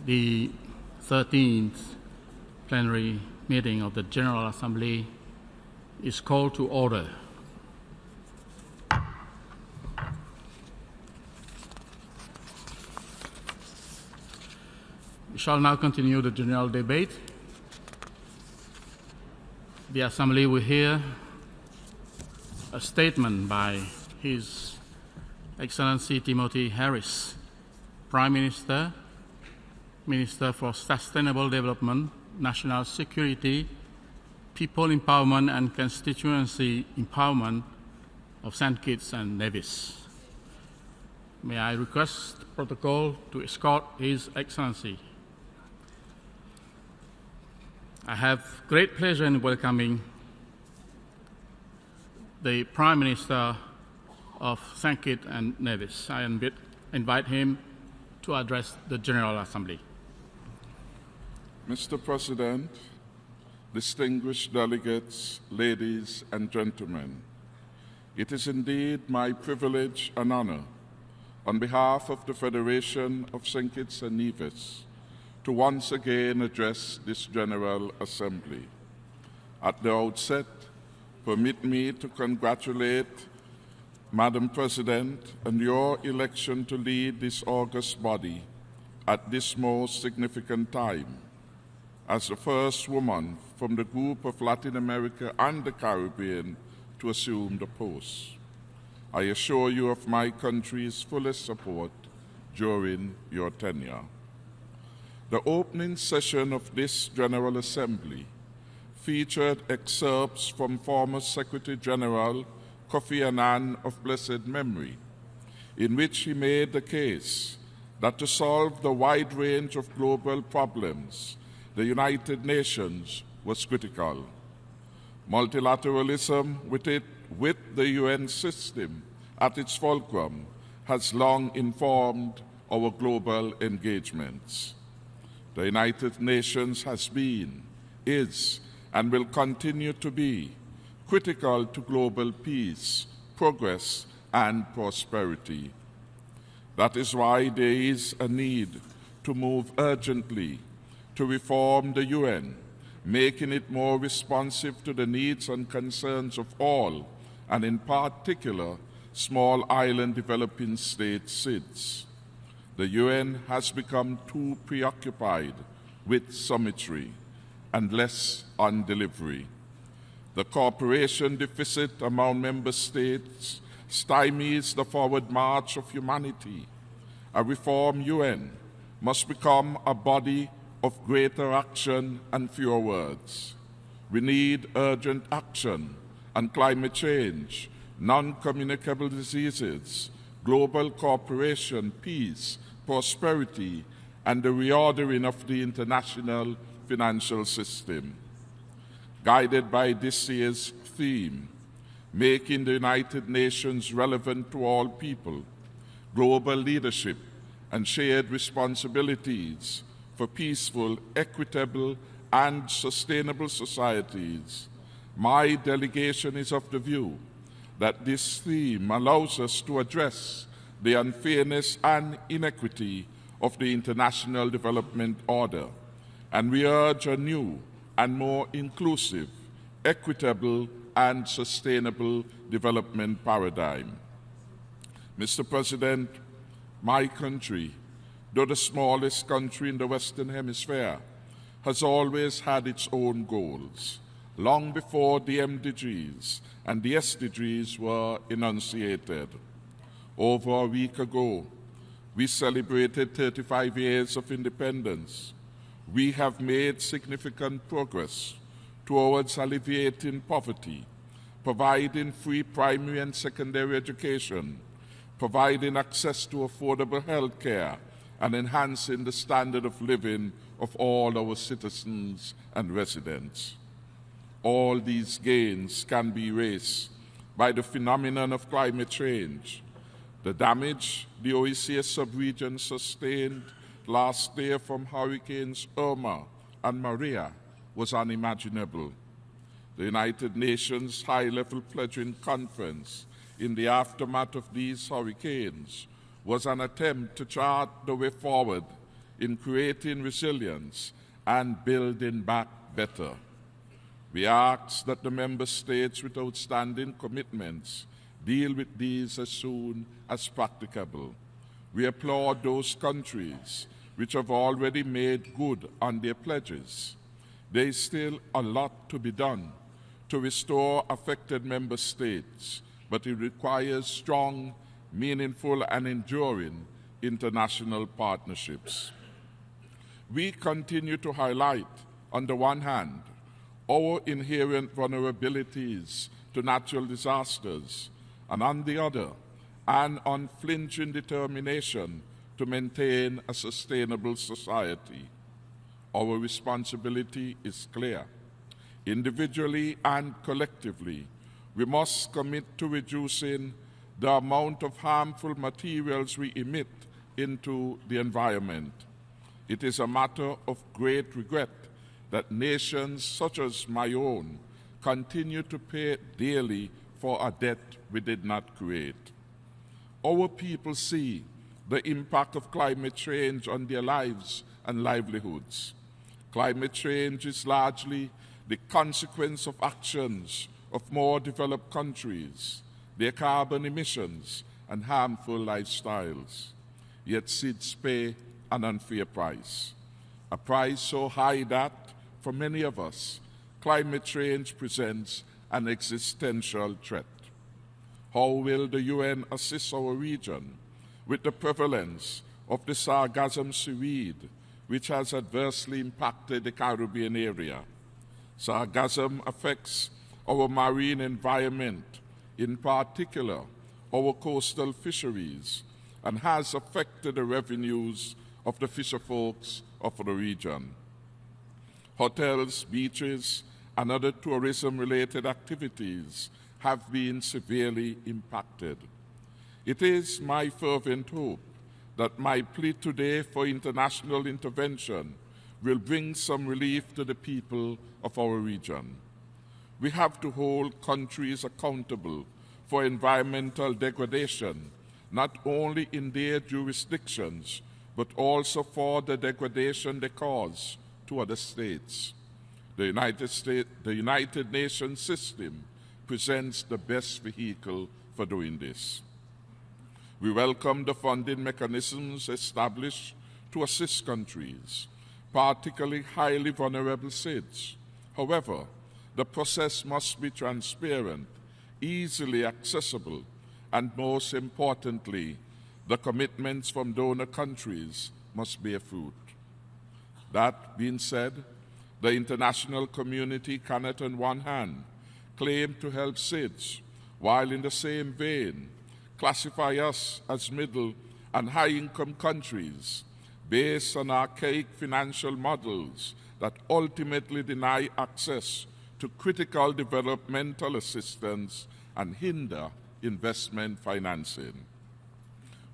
The 13th plenary meeting of the General Assembly is called to order. We shall now continue the general debate. The Assembly will hear a statement by His Excellency Timothy Harris, Prime Minister, Minister for Sustainable Development, National Security, People Empowerment and Constituency Empowerment of St. Kitts and Nevis. May I request the protocol to escort His Excellency. I have great pleasure in welcoming the Prime Minister of St. Kitts and Nevis. I invite him to address the General Assembly. Mr. President, distinguished delegates, ladies and gentlemen, it is indeed my privilege and honor, on behalf of the Federation of St. Kitts and Nevis, to once again address this General Assembly. At the outset, permit me to congratulate Madam President on your election to lead this august body at this most significant time. As the first woman from the group of Latin America and the Caribbean to assume the post, I assure you of my country's fullest support during your tenure. The opening session of this General Assembly featured excerpts from former Secretary General Kofi Annan of blessed memory, in which he made the case that to solve the wide range of global problems, the United Nations was critical. Multilateralism with the UN system at its fulcrum has long informed our global engagements. The United Nations has been, is, and will continue to be critical to global peace, progress, and prosperity. That is why there is a need to move urgently to reform the UN, making it more responsive to the needs and concerns of all, and in particular, small island developing state SIDS. The UN has become too preoccupied with summitry and less on delivery. The cooperation deficit among member states stymies the forward march of humanity. A reformed UN must become a body of greater action and fewer words. We need urgent action on climate change, non-communicable diseases, global cooperation, peace, prosperity, and the reordering of the international financial system. Guided by this year's theme, making the United Nations relevant to all people, global leadership, and shared responsibilities for peaceful, equitable, and sustainable societies, my delegation is of the view that this theme allows us to address the unfairness and inequity of the international development order, and we urge a new and more inclusive, equitable, and sustainable development paradigm. Mr. President, my country, though the smallest country in the Western Hemisphere, has always had its own goals, long before the MDGs and the SDGs were enunciated. Over a week ago, we celebrated 35 years of independence. We have made significant progress towards alleviating poverty, providing free primary and secondary education, providing access to affordable health care, and enhancing the standard of living of all our citizens and residents. All these gains can be erased by the phenomenon of climate change. The damage the OECS sub-region sustained last year from Hurricanes Irma and Maria was unimaginable. The United Nations High-Level Pledging Conference in the aftermath of these hurricanes was an attempt to chart the way forward in creating resilience and building back better. We ask that the member states with outstanding commitments deal with these as soon as practicable. We applaud those countries which have already made good on their pledges. There is still a lot to be done to restore affected member states, but it requires strong, meaningful, and enduring international partnerships. We continue to highlight, on the one hand, our inherent vulnerabilities to natural disasters, and on the other, an unflinching determination to maintain a sustainable society. Our responsibility is clear. Individually and collectively, we must commit to reducing the amount of harmful materials we emit into the environment. It is a matter of great regret that nations such as my own continue to pay dearly for a debt we did not create. Our people see the impact of climate change on their lives and livelihoods. Climate change is largely the consequence of actions of more developed countries, their carbon emissions, and harmful lifestyles. Yet SIDS pay an unfair price, a price so high that, for many of us, climate change presents an existential threat. How will the UN assist our region with the prevalence of the sargassum seaweed, which has adversely impacted the Caribbean area? Sargassum affects our marine environment, in particular our coastal fisheries, and has affected the revenues of the fisherfolks of the region. Hotels, beaches, and other tourism-related activities have been severely impacted. It is my fervent hope that my plea today for international intervention will bring some relief to the people of our region. We have to hold countries accountable for environmental degradation, not only in their jurisdictions, but also for the degradation they cause to other states. The United Nations system presents the best vehicle for doing this. We welcome the funding mechanisms established to assist countries, particularly highly vulnerable SIDS. However, the process must be transparent, easily accessible, and most importantly, the commitments from donor countries must bear fruit. That being said, the international community cannot on one hand claim to help SIDS, while in the same vein classify us as middle and high-income countries based on archaic financial models that ultimately deny access to critical developmental assistance and hinder investment financing.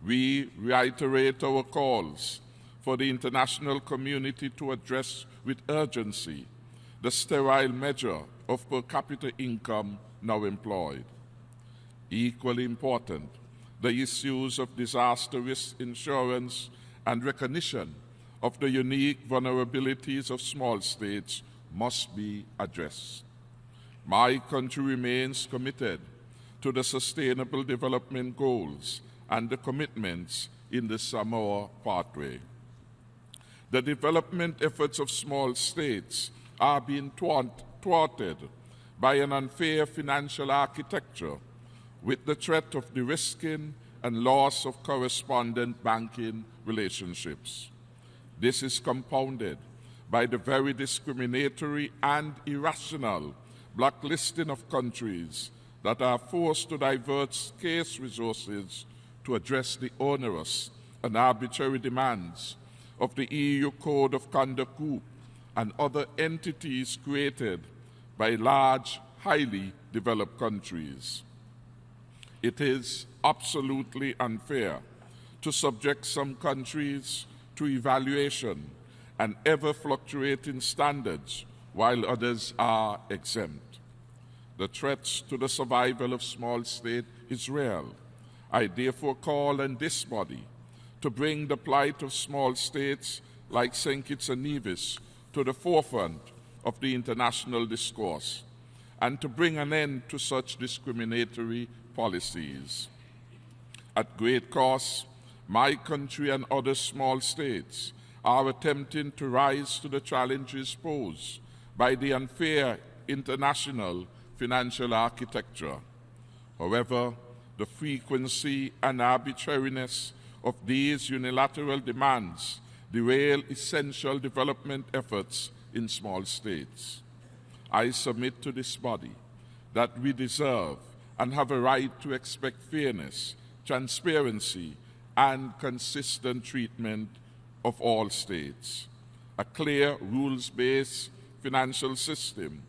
We reiterate our calls for the international community to address with urgency the sterile measure of per capita income now employed. Equally important, the issues of disaster risk insurance and recognition of the unique vulnerabilities of small states must be addressed. My country remains committed to the Sustainable Development Goals and the commitments in the Samoa Pathway. The development efforts of small states are being thwarted by an unfair financial architecture with the threat of de-risking and loss of correspondent banking relationships. This is compounded by the very discriminatory and irrational blacklisting of countries that are forced to divert scarce resources to address the onerous and arbitrary demands of the EU Code of Conduct Group and other entities created by large, highly developed countries. It is absolutely unfair to subject some countries to evaluation and ever-fluctuating standards while others are exempt. The threats to the survival of small states is real. I therefore call on this body to bring the plight of small states like St. Kitts and Nevis to the forefront of the international discourse and to bring an end to such discriminatory policies. At great cost, my country and other small states are attempting to rise to the challenges posed by the unfair international financial architecture. However, the frequency and arbitrariness of these unilateral demands derail essential development efforts in small states. I submit to this body that we deserve and have a right to expect fairness, transparency, and consistent treatment of all states. A clear, rules-based financial system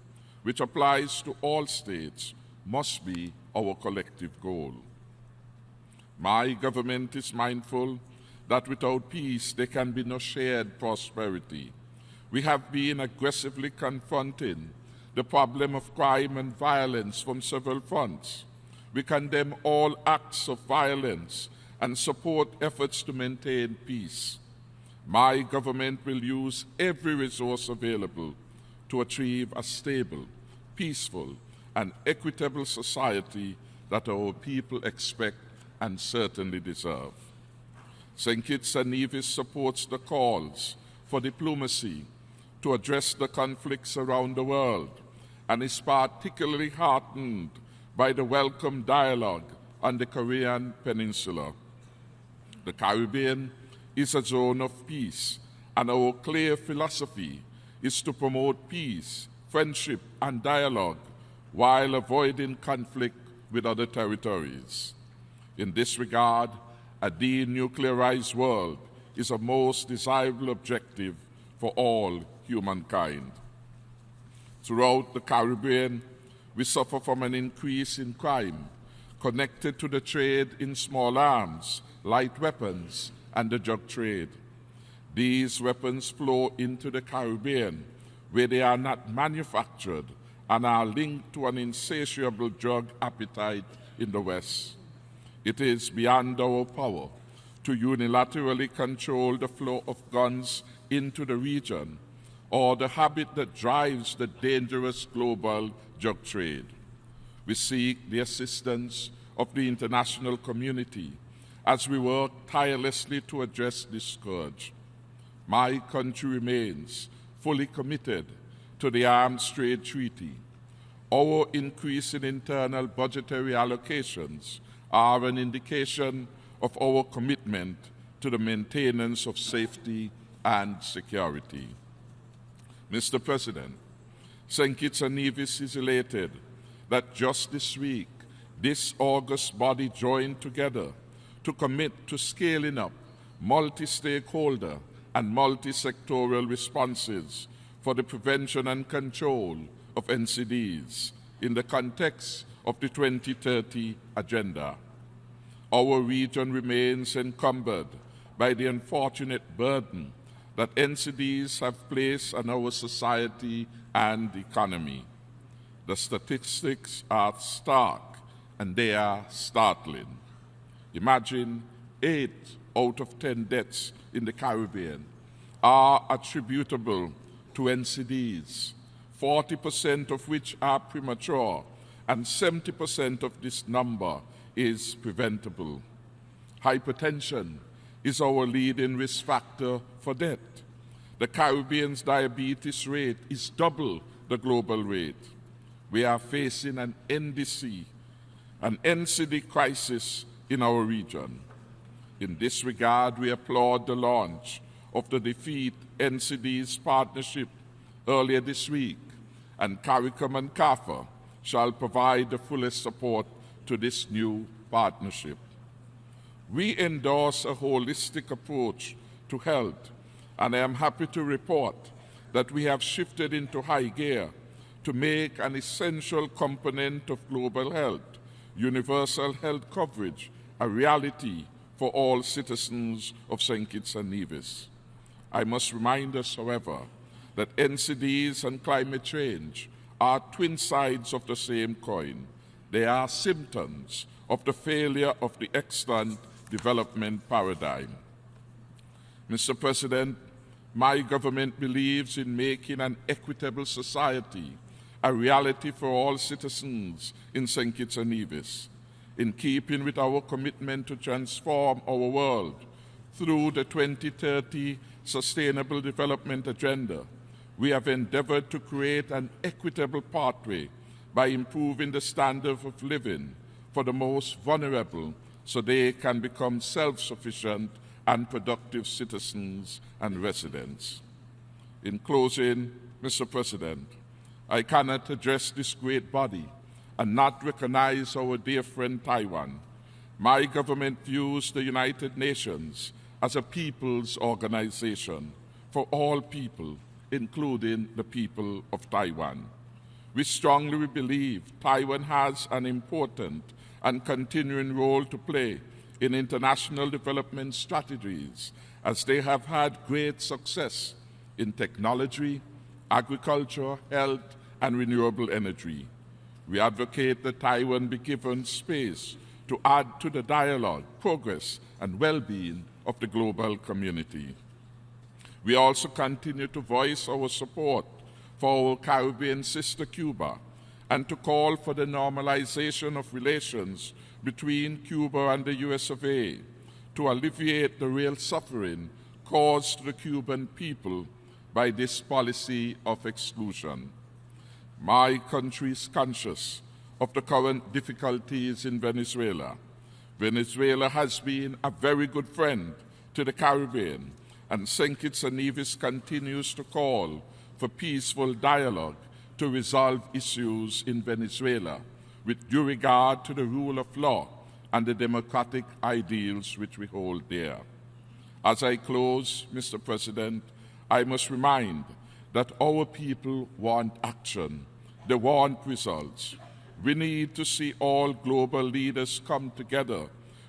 which applies to all states must be our collective goal. My government is mindful that without peace there can be no shared prosperity. We have been aggressively confronting the problem of crime and violence from several fronts. We condemn all acts of violence and support efforts to maintain peace. My government will use every resource available to achieve a stable, peaceful, and equitable society that our people expect and certainly deserve. St. Kitts and Nevis supports the calls for diplomacy to address the conflicts around the world and is particularly heartened by the welcome dialogue on the Korean Peninsula. The Caribbean is a zone of peace, and our clear philosophy is to promote peace, friendship, and dialogue while avoiding conflict with other territories. In this regard, a denuclearized world is a most desirable objective for all humankind. Throughout the Caribbean, we suffer from an increase in crime connected to the trade in small arms, light weapons, and the drug trade. These weapons flow into the Caribbean, where they are not manufactured and are linked to an insatiable drug appetite in the West. It is beyond our power to unilaterally control the flow of guns into the region or the habit that drives the dangerous global drug trade. We seek the assistance of the international community as we work tirelessly to address this scourge. My country remains fully committed to the Arms Trade Treaty. Our increase in internal budgetary allocations are an indication of our commitment to the maintenance of safety and security. Mr. President, St. Kitts and Nevis is elated that just this week, this august body joined together to commit to scaling up multi-stakeholder and multi-sectoral responses for the prevention and control of NCDs in the context of the 2030 Agenda. Our region remains encumbered by the unfortunate burden that NCDs have placed on our society and economy. The statistics are stark and they are startling. Imagine 8 out of 10 deaths in the Caribbean are attributable to NCDs, 40% of which are premature, and 70% of this number is preventable. Hypertension is our leading risk factor for death. The Caribbean's diabetes rate is double the global rate. We are facing an NCD crisis in our region. In this regard, we applaud the launch of the Defeat NCDs partnership earlier this week, and CARICOM and CAFA shall provide the fullest support to this new partnership. We endorse a holistic approach to health, and I am happy to report that we have shifted into high gear to make an essential component of global health, universal health coverage, a reality for all citizens of St. Kitts and Nevis. I must remind us, however, that NCDs and climate change are twin sides of the same coin. They are symptoms of the failure of the extant development paradigm. Mr. President, my government believes in making an equitable society a reality for all citizens in St. Kitts and Nevis, in keeping with our commitment to transform our world through the 2030 Sustainable Development Agenda. We have endeavored to create an equitable pathway by improving the standard of living for the most vulnerable so they can become self-sufficient and productive citizens and residents. In closing, Mr. President, I cannot address this great body and not recognize our dear friend Taiwan. My government views the United Nations as a people's organization for all people, including the people of Taiwan. We strongly believe Taiwan has an important and continuing role to play in international development strategies, as they have had great success in technology, agriculture, health, and renewable energy. We advocate that Taiwan be given space to add to the dialogue, progress, and well-being of the global community. We also continue to voice our support for our Caribbean sister Cuba and to call for the normalization of relations between Cuba and the US of A to alleviate the real suffering caused to the Cuban people by this policy of exclusion. My country is conscious of the current difficulties in Venezuela. Venezuela has been a very good friend to the Caribbean, and St. Kitts and Nevis continues to call for peaceful dialogue to resolve issues in Venezuela with due regard to the rule of law and the democratic ideals which we hold dear. As I close, Mr. President, I must remind that our people want action. They want results. We need to see all global leaders come together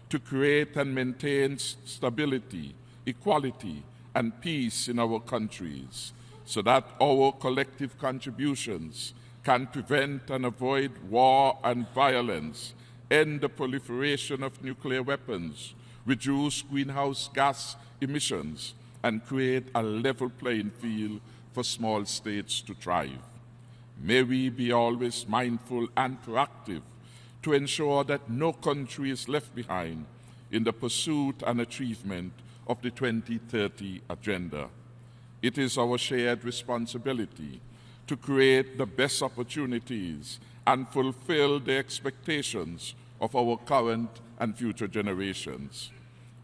to create and maintain stability, equality, and peace in our countries, so that our collective contributions can prevent and avoid war and violence, end the proliferation of nuclear weapons, reduce greenhouse gas emissions, and create a level playing field for small states to thrive. May we be always mindful and proactive to ensure that no country is left behind in the pursuit and achievement of the 2030 Agenda. It is our shared responsibility to create the best opportunities and fulfill the expectations of our current and future generations.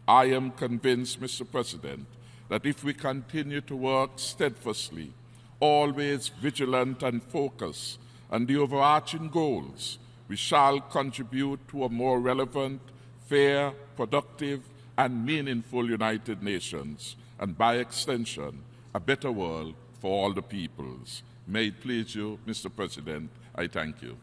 I am convinced, Mr. President, that if we continue to work steadfastly, always vigilant and focused on the overarching goals, we shall contribute to a more relevant, fair, productive, and meaningful United Nations, and by extension, a better world for all the peoples. May it please you, Mr. President, I thank you.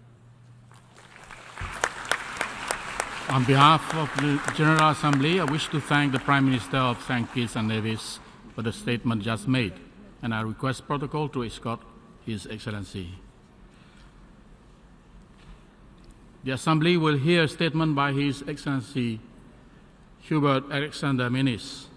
On behalf of the General Assembly, I wish to thank the Prime Minister of St. Kitts and Nevis for the statement just made, and I request protocol to escort His Excellency. The Assembly will hear a statement by His Excellency Hubert Alexander Menis,